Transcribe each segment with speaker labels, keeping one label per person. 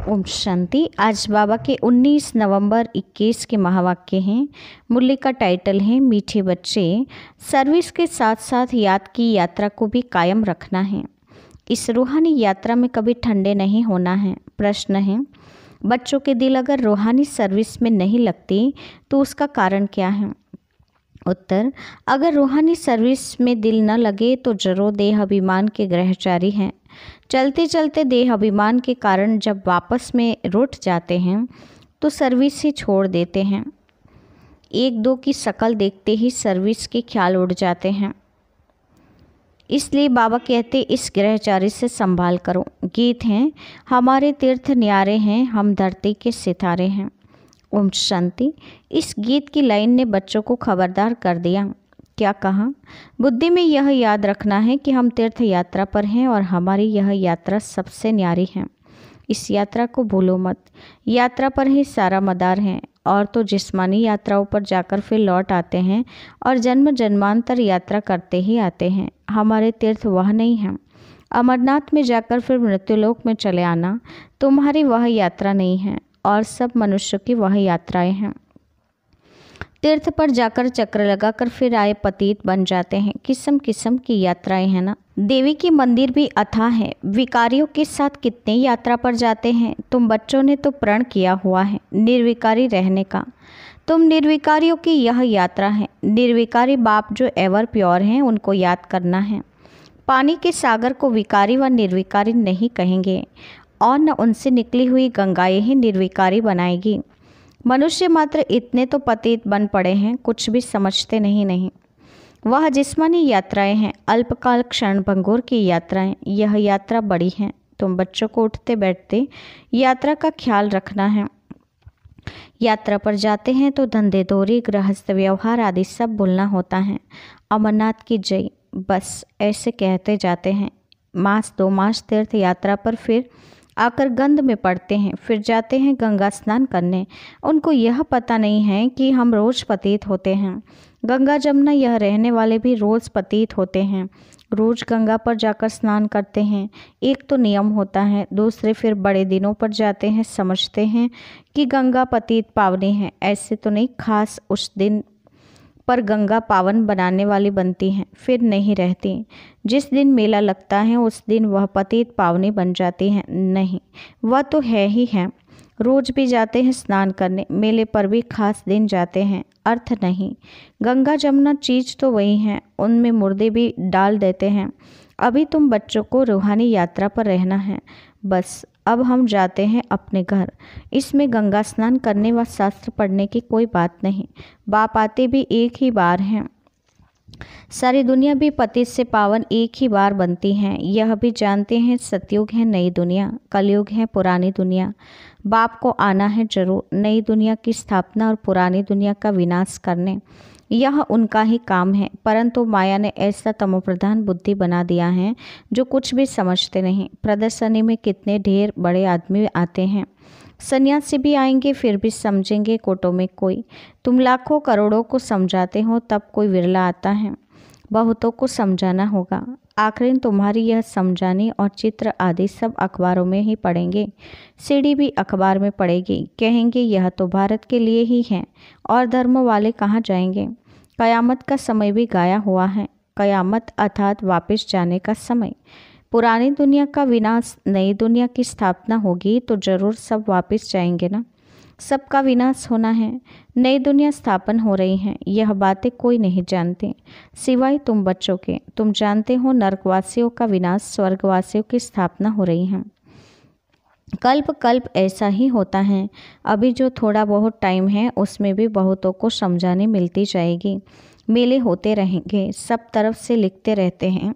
Speaker 1: ओम शांति। आज बाबा के 19 नवंबर 21 के महावाक्य हैं। मुरली का टाइटल है मीठे बच्चे। सर्विस के साथ साथ याद की यात्रा को भी कायम रखना है। इस रूहानी यात्रा में कभी ठंडे नहीं होना है। प्रश्न है, बच्चों के दिल अगर रूहानी सर्विस में नहीं लगती तो उसका कारण क्या है? उत्तर, अगर रूहानी सर्विस में दिल न लगे तो जरूर देह अभिमान के ग्रहचारी हैं। चलते चलते देह अभिमान के कारण जब वापस में रुठ जाते हैं तो सर्विस ही छोड़ देते हैं। एक दो की शक्ल देखते ही सर्विस के ख्याल उड़ जाते हैं। इसलिए बाबा कहते इस ग्रहचारी से संभाल करो। गीत हैं, हमारे तीर्थ न्यारे हैं, हम धरती के सितारे हैं। ओम शांति। इस गीत की लाइन ने बच्चों को खबरदार कर दिया। क्या कहा? बुद्धि में यह याद रखना है कि हम तीर्थ यात्रा पर हैं और हमारी यह यात्रा सबसे न्यारी है। इस यात्रा को भूलो मत। यात्रा पर ही सारा मदार है। और तो जिस्मानी यात्राओं पर जाकर फिर लौट आते हैं और जन्म जन्मांतर यात्रा करते ही आते हैं। हमारे तीर्थ वह नहीं है। अमरनाथ में जाकर फिर मृत्युलोक में चले आना तुम्हारी वह यात्रा नहीं है और सब मनुष्यों की वह यात्राएं हैं। तीर्थ पर जाकर चक्र लगाकर फिर आए पतित बन जाते हैं। किस्म किस्म की यात्राएं हैं ना। देवी की मंदिर भी अथाह है। विकारियों के साथ कितने यात्रा पर जाते हैं। तुम बच्चों ने तो प्रण किया हुआ है निर्विकारी रहने का। तुम निर्विकारियों की यह यात्रा है। निर्विकारी बाप जो एवर प्योर हैं उनको याद करना है। पानी के सागर को विकारी व निर्विकारी नहीं कहेंगे और न उनसे निकली हुई गंगाएं ही निर्विकारी बनाएगी। मनुष्य मात्र इतने तो पतित बन पड़े हैं, कुछ भी समझते नहीं। वह जिस्मानी यात्राएं हैं, अल्पकाल क्षण भंगुर की यात्राएं। यह यात्रा बड़ी है। तुम बच्चों को उठते बैठते यात्रा का ख्याल रखना है। यात्रा पर जाते हैं तो धंधे दोरी गृहस्थ व्यवहार आदि सब भूलना होता है। अमरनाथ की जय, बस ऐसे कहते जाते हैं। मास 2 मास तीर्थ यात्रा पर फिर आकर गंध में पड़ते हैं। फिर जाते हैं गंगा स्नान करने। उनको यह पता नहीं है कि हम रोज पतित होते हैं। गंगा जमुना यह रहने वाले भी रोज पतित होते हैं। रोज गंगा पर जाकर स्नान करते हैं। एक तो नियम होता है, दूसरे फिर बड़े दिनों पर जाते हैं। समझते हैं कि गंगा पतित पावनी है। ऐसे तो नहीं, खास उस दिन पर गंगा पावन बनाने वाली बनती हैं, फिर नहीं रहती। जिस दिन मेला लगता है उस दिन वह पतित पावनी बन जाती हैं। नहीं, वह तो है ही है। रोज भी जाते हैं स्नान करने, मेले पर भी खास दिन जाते हैं, अर्थ नहीं। गंगा जमुना चीज तो वही है, उनमें मुर्दे भी डाल देते हैं। अभी तुम बच्चों को रूहानी यात्रा पर रहना है। बस अब हम जाते हैं अपने घर। इसमें गंगा स्नान करने व शास्त्र पढ़ने की कोई बात नहीं। बाप आते भी एक ही बार हैं। सारी दुनिया भी पतित से पावन एक ही बार बनती हैं। यह भी जानते हैं सतयुग है नई दुनिया, कलयुग है पुरानी दुनिया। बाप को आना है जरूर, नई दुनिया की स्थापना और पुरानी दुनिया का विनाश करने। यह उनका ही काम है, परंतु माया ने ऐसा तमोप्रधान बुद्धि बना दिया है जो कुछ भी समझते नहीं। प्रदर्शनी में कितने ढेर बड़े आदमी आते हैं। सन्यासी भी आएंगे फिर भी समझेंगे कोटों में कोई। तुम लाखों करोड़ों को समझाते हो तब कोई विरला आता है। बहुतों को समझाना होगा। आखिर तुम्हारी यह समझानी और चित्र आदि सब अखबारों में ही पढ़ेंगे। सीढ़ी भी अखबार में पड़ेगी। कहेंगे यह तो भारत के लिए ही है और धर्म वाले कहाँ जाएंगे। कयामत का समय भी गाया हुआ है। कयामत अर्थात वापस जाने का समय। पुरानी दुनिया का विनाश, नई दुनिया की स्थापना होगी तो जरूर सब वापस जाएंगे ना। सबका विनाश होना है, नई दुनिया स्थापन हो रही है। यह बातें कोई नहीं जानते सिवाय तुम बच्चों के। तुम जानते हो नरकवासियों का विनाश, स्वर्गवासियों की स्थापना हो रही है। कल्प कल्प ऐसा ही होता है। अभी जो थोड़ा बहुत टाइम है उसमें भी बहुतों को समझाने मिलती जाएगी। मेले होते रहेंगे, सब तरफ से लिखते रहते हैं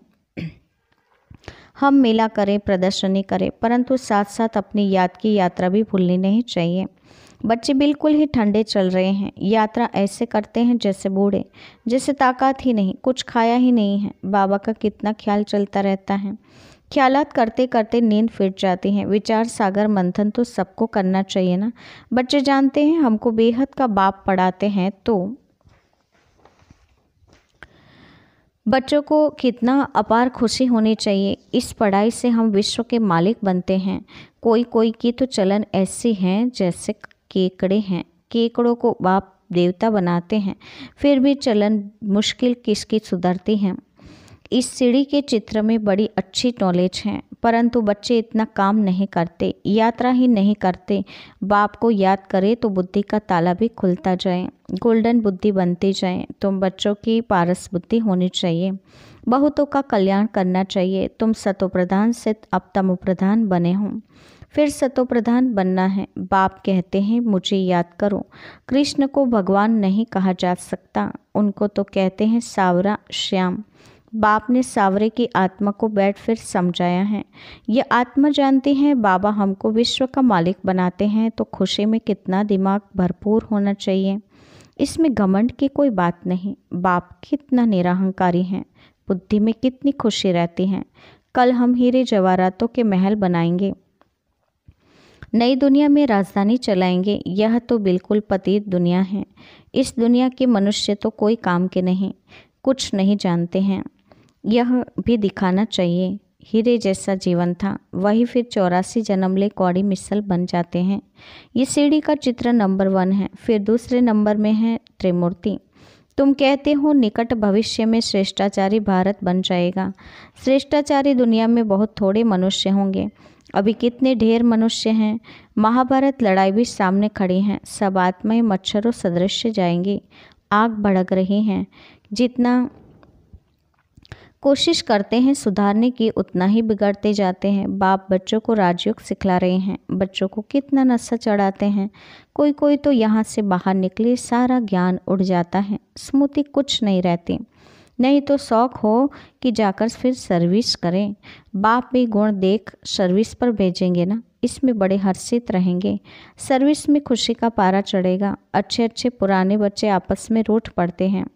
Speaker 1: हम मेला करें, प्रदर्शनी करें, परंतु साथ साथ अपनी याद की यात्रा भी भूलनी नहीं चाहिए। बच्चे बिल्कुल ही ठंडे चल रहे हैं। यात्रा ऐसे करते हैं जैसे बूढ़े, जैसे ताकत ही नहीं, कुछ खाया ही नहीं है। बाबा का कितना ख्याल चलता रहता है। ख्यालात करते करते नींद फिर जाती है। विचार सागर मंथन तो सबको करना चाहिए ना। बच्चे जानते हैं हमको बेहद का बाप पढ़ाते हैं तो बच्चों को कितना अपार खुशी होनी चाहिए। इस पढ़ाई से हम विश्व के मालिक बनते हैं। कोई कोई की तो चलन ऐसी हैं जैसे केकड़े हैं। केकड़ों को बाप देवता बनाते हैं, फिर भी चलन मुश्किल किसकी सुधरती है। इस सीढ़ी के चित्र में बड़ी अच्छी नॉलेज है, परंतु बच्चे इतना काम नहीं करते, यात्रा ही नहीं करते। बाप को याद करे तो बुद्धि का ताला भी खुलता जाए, गोल्डन बुद्धि बनती जाए। तुम बच्चों की पारस बुद्धि होनी चाहिए, बहुतों का कल्याण करना चाहिए। तुम सतो प्रधान से अब तमो प्रधान बने हो, फिर सतो प्रधान बनना है। बाप कहते हैं मुझे याद करो। कृष्ण को भगवान नहीं कहा जा सकता, उनको तो कहते हैं सावरा श्याम। बाप ने सावरे की आत्मा को बैठ फिर समझाया है। ये आत्मा जानती है बाबा हमको विश्व का मालिक बनाते हैं, तो खुशी में कितना दिमाग भरपूर होना चाहिए। इसमें घमंड की कोई बात नहीं। बाप कितना निरहंकारी हैं, बुद्धि में कितनी खुशी रहती है। कल हम हीरे जवाहरातों के महल बनाएंगे, नई दुनिया में राजधानी चलाएंगे। यह तो बिल्कुल पतित दुनिया है। इस दुनिया के मनुष्य तो कोई काम के नहीं, कुछ नहीं जानते हैं। यह भी दिखाना चाहिए। हीरे जैसा जीवन था, वही फिर 84 जन्म ले कौड़ी मिसल बन जाते हैं। ये सीढ़ी का चित्र नंबर 1 है। फिर दूसरे नंबर में है त्रिमूर्ति। तुम कहते हो निकट भविष्य में श्रेष्ठाचारी भारत बन जाएगा। श्रेष्ठाचारी दुनिया में बहुत थोड़े मनुष्य होंगे। अभी कितने ढेर मनुष्य हैं। महाभारत लड़ाई भी सामने खड़ी हैं। सब आत्माएं मच्छरों सदृश जाएंगी। आग भड़क रही हैं। जितना कोशिश करते हैं सुधारने की, उतना ही बिगड़ते जाते हैं। बाप बच्चों को राजयोग सिखला रहे हैं। बच्चों को कितना नशा चढ़ाते हैं। कोई कोई तो यहाँ से बाहर निकले सारा ज्ञान उड़ जाता है, स्मृति कुछ नहीं रहती। नहीं तो शौक हो कि जाकर फिर सर्विस करें। बाप भी गुण देख सर्विस पर भेजेंगे ना, इसमें बड़े हर्षित रहेंगे। सर्विस में खुशी का पारा चढ़ेगा। अच्छे अच्छे पुराने बच्चे आपस में रूठ पड़ते हैं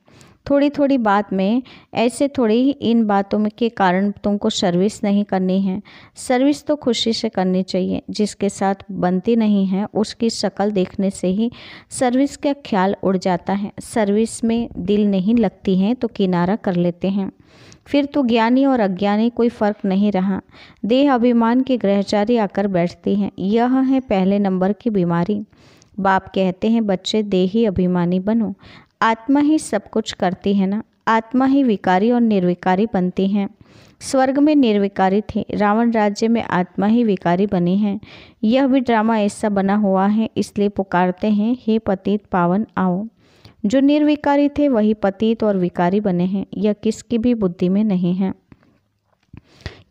Speaker 1: थोड़ी थोड़ी बात में। ऐसे थोड़ी ही इन बातों में के कारण तुमको सर्विस नहीं करनी है। सर्विस तो खुशी से करनी चाहिए। जिसके साथ बनती नहीं है उसकी शक्ल देखने से ही सर्विस का ख्याल उड़ जाता है। सर्विस में दिल नहीं लगती है तो किनारा कर लेते हैं। फिर तो ज्ञानी और अज्ञानी कोई फर्क नहीं रहा। देह अभिमान के ग्रहचारी आकर बैठती हैं। यह है पहले नंबर की बीमारी। बाप कहते हैं बच्चे देही अभिमानी बनो। आत्मा ही सब कुछ करती है ना। आत्मा ही विकारी और निर्विकारी बनती है। स्वर्ग में निर्विकारी थे, रावण राज्य में आत्मा ही विकारी बनी है। यह भी ड्रामा ऐसा बना हुआ है, इसलिए पुकारते हैं हे पतित पावन आओ। जो निर्विकारी थे वही पतित और विकारी बने हैं। यह किसकी भी बुद्धि में नहीं है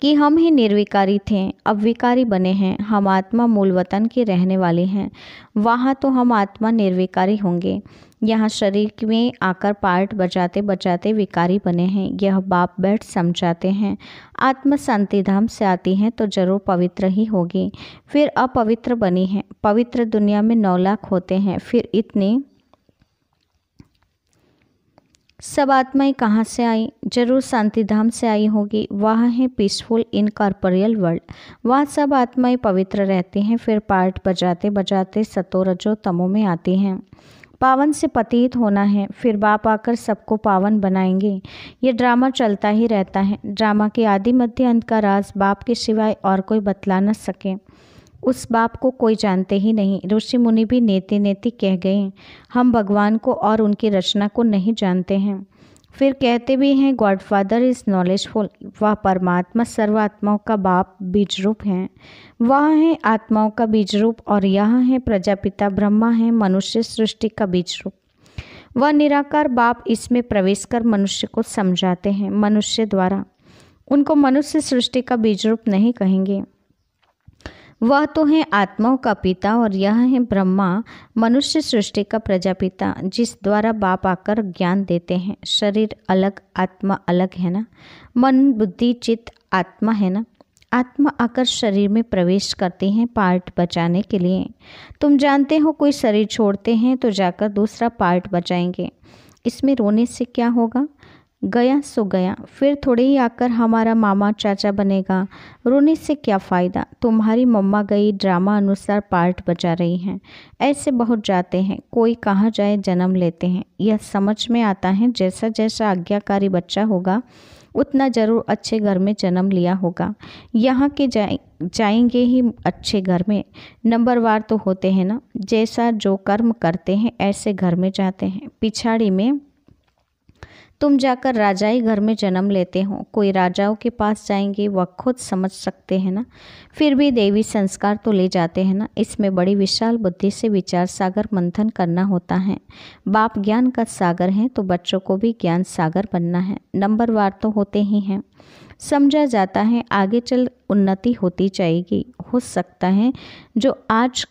Speaker 1: कि हम ही निर्विकारी थे, अब विकारी बने हैं। हम आत्मा मूल वतन के रहने वाले हैं, वहाँ तो हम आत्मा निर्विकारी होंगे। यहाँ शरीर में आकर पार्ट बजाते बजाते विकारी बने हैं। यह बाप बैठ समझाते हैं। आत्मा शांति धाम से आती है तो जरूर पवित्र ही होगी, फिर अपवित्र बनी है। पवित्र दुनिया में 9 लाख होते हैं, फिर इतने सब आत्माएं कहाँ से आई? जरूर शांति धाम से आई होगी। वह है पीसफुल इनकॉर्पोरियल वर्ल्ड। वहाँ सब आत्माएं पवित्र रहती हैं, फिर पार्ट बजाते बजाते सतो रजो तमो में आती हैं। पावन से पतित होना है, फिर बाप आकर सबको पावन बनाएंगे। ये ड्रामा चलता ही रहता है। ड्रामा के आदि मध्य अंत का राज बाप के सिवाय और कोई बतला न सके। उस बाप को कोई जानते ही नहीं। ऋषि मुनि भी नेति नेति कह गए, हम भगवान को और उनकी रचना को नहीं जानते हैं। फिर कहते भी हैं गॉडफादर इज़ नॉलेजफुल। वह परमात्मा सर्वात्माओं का बाप बीज रूप हैं। वह है आत्माओं का बीज रूप और यह है प्रजापिता ब्रह्मा है मनुष्य सृष्टि का बीज रूप। वह निराकार बाप इसमें प्रवेश कर मनुष्य को समझाते हैं मनुष्य द्वारा। उनको मनुष्य सृष्टि का बीज रूप नहीं कहेंगे। वह तो है आत्माओं का पिता और यह है ब्रह्मा मनुष्य सृष्टि का प्रजापिता, जिस द्वारा बाप आकर ज्ञान देते हैं। शरीर अलग आत्मा अलग है ना। मन बुद्धि चित्त आत्मा है ना। आत्मा आकर शरीर में प्रवेश करती हैं पार्ट बचाने के लिए। तुम जानते हो कोई शरीर छोड़ते हैं तो जाकर दूसरा पार्ट बचाएंगे। इसमें रोने से क्या होगा? गया सो गया, फिर थोड़े ही आकर हमारा मामा चाचा बनेगा। रोने से क्या फ़ायदा? तुम्हारी मम्मा गई ड्रामा अनुसार पार्ट बचा रही हैं। ऐसे बहुत जाते हैं, कोई कहाँ जाए जन्म लेते हैं। यह समझ में आता है जैसा जैसा आज्ञाकारी बच्चा होगा उतना ज़रूर अच्छे घर में जन्म लिया होगा। यहाँ के जाएंगे ही अच्छे घर में। नंबरवार तो होते हैं ना, जैसा जो कर्म करते हैं ऐसे घर में जाते हैं। पिछाड़ी में तुम जाकर राजाई घर में जन्म लेते हो, कोई राजाओं के पास जाएंगे, वह खुद समझ सकते हैं ना। फिर भी देवी संस्कार तो ले जाते हैं ना। इसमें बड़ी विशाल बुद्धि से विचार सागर मंथन करना होता है। बाप ज्ञान का सागर हैं तो बच्चों को भी ज्ञान सागर बनना है। नंबरवार तो होते ही हैं, समझा जाता है आगे चल उन्नति होती जाएगी। हो सकता है जो आज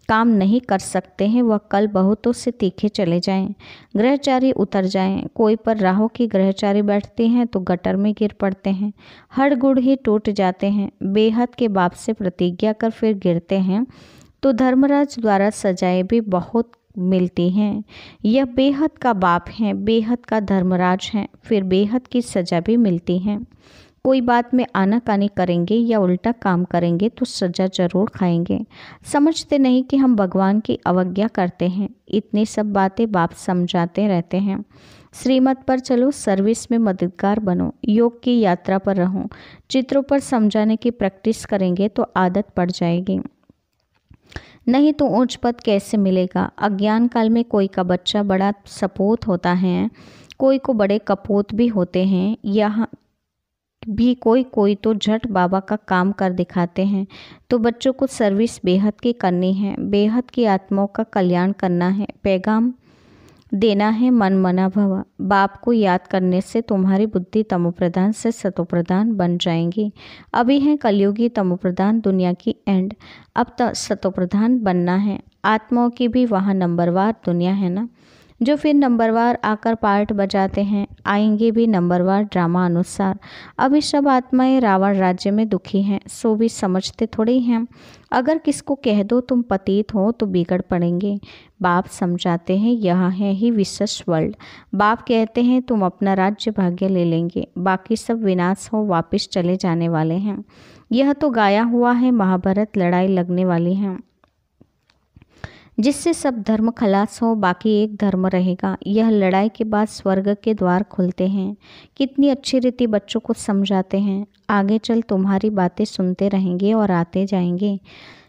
Speaker 1: काम नहीं कर सकते हैं वह कल बहुतों से तीखे चले जाएं, ग्रहचारी उतर जाएं। कोई पर राहु की ग्रहचारी बैठते हैं तो गटर में गिर पड़ते हैं, हड़ गुड़ ही टूट जाते हैं। बेहद के बाप से प्रतिज्ञा कर फिर गिरते हैं तो धर्मराज द्वारा सजाएं भी बहुत मिलती हैं। यह बेहद का बाप है, बेहद का धर्मराज है, फिर बेहद की सजा भी मिलती है। कोई बात में आनाकानी करेंगे या उल्टा काम करेंगे तो सजा जरूर खाएंगे। समझते नहीं कि हम भगवान की अवज्ञा करते हैं। इतनी सब बातें बाप समझाते रहते हैं। श्रीमत पर चलो, सर्विस में मददगार बनो, योग की यात्रा पर रहो। चित्रों पर समझाने की प्रैक्टिस करेंगे तो आदत पड़ जाएगी, नहीं तो ऊंच पद कैसे मिलेगा। अज्ञान काल में कोई का बच्चा बड़ा सपूत होता है, कोई को बड़े कपूत भी होते हैं। यहाँ भी कोई तो झट बाबा का काम कर दिखाते हैं। तो बच्चों को सर्विस बेहद की करनी है, बेहद की आत्माओं का कल्याण करना है, पैगाम देना है। मन मना भव। बाप को याद करने से तुम्हारी बुद्धि तमोप्रधान से सतोप्रधान बन जाएंगी। अभी है कलयुगी तमोप्रधान दुनिया की एंड, अब सतोप्रधान बनना है। आत्माओं की भी वहाँ नंबरवार दुनिया है ना, जो फिर नंबरवार आकर पार्ट बजाते हैं, आएंगे भी नंबरवार ड्रामा अनुसार। अभी सब आत्माएं रावण राज्य में दुखी हैं, सो भी समझते थोड़ी हैं। अगर किसको कह दो तुम पतित हो तो बिगड़ पड़ेंगे। बाप समझाते हैं यह है ही विशेष वर्ल्ड। बाप कहते हैं तुम अपना राज्य भाग्य ले लेंगे, बाकी सब विनाश हो वापिस चले जाने वाले हैं। यह तो गाया हुआ है, महाभारत लड़ाई लगने वाली है जिससे सब धर्म खलास हो, बाकी एक धर्म रहेगा। यह लड़ाई के बाद स्वर्ग के द्वार खुलते हैं। कितनी अच्छी रीति बच्चों को समझाते हैं। आगे चल तुम्हारी बातें सुनते रहेंगे और आते जाएंगे।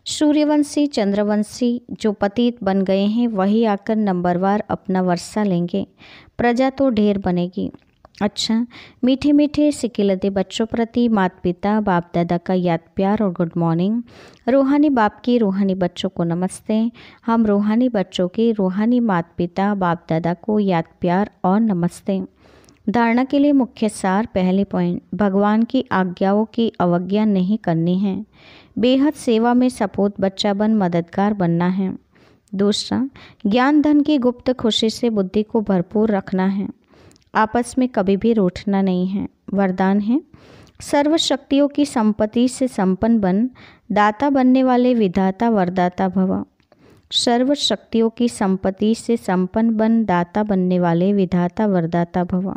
Speaker 1: सूर्यवंशी चंद्रवंशी जो पतित बन गए हैं वही आकर नंबरवार अपना वर्षा लेंगे, प्रजा तो ढेर बनेगी। अच्छा, मीठे मीठे सिकिलते बच्चों प्रति माता पिता बाप दादा का याद प्यार और गुड मॉर्निंग। रूहानी बाप की रूहानी बच्चों को नमस्ते। हम रूहानी बच्चों की रूहानी माता पिता बाप दादा को याद प्यार और नमस्ते। धारणा के लिए मुख्य सार। पहले पॉइंट, भगवान की आज्ञाओं की अवज्ञा नहीं करनी है, बेहद सेवा में सपूत बच्चा बन मददगार बनना है। दूसरा, ज्ञान धन की गुप्त खुशी से बुद्धि को भरपूर रखना है, आपस में कभी भी रूठना नहीं है। वरदान है, सर्व शक्तियों की संपत्ति से संपन्न बन, दाता बनने वाले विधाता वरदाता भव। सर्व शक्तियों की संपत्ति से संपन्न बन, दाता बनने वाले विधाता वरदाता भव।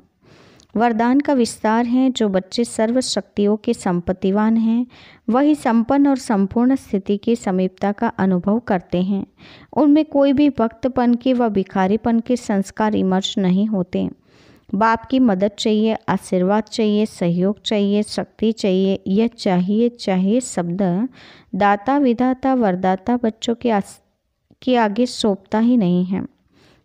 Speaker 1: वरदान का विस्तार है, जो बच्चे सर्व शक्तियों के संपत्तिवान हैं वही संपन्न और संपूर्ण स्थिति की समीपता का अनुभव करते हैं। उनमें कोई भी भक्तपन के व भिखारीपन के संस्कार इमर्ज नहीं होते। बाप की मदद चाहिए, आशीर्वाद चाहिए, सहयोग चाहिए, शक्ति चाहिए। यह चाहिए शब्द दाता विधाता वरदाता बच्चों के आगे सौंपता ही नहीं है।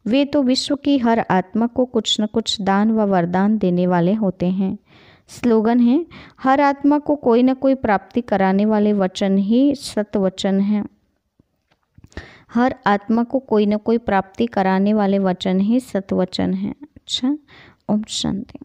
Speaker 1: वे तो विश्व की हर आत्मा को कुछ न कुछ दान व वरदान देने वाले होते हैं। स्लोगन है, हर आत्मा को कोई न कोई प्राप्ति कराने वाले वचन ही सतवचन है। हर आत्मा को कोई न कोई प्राप्ति कराने वाले वचन ही सतवचन है। अच्छा, ओम शांति।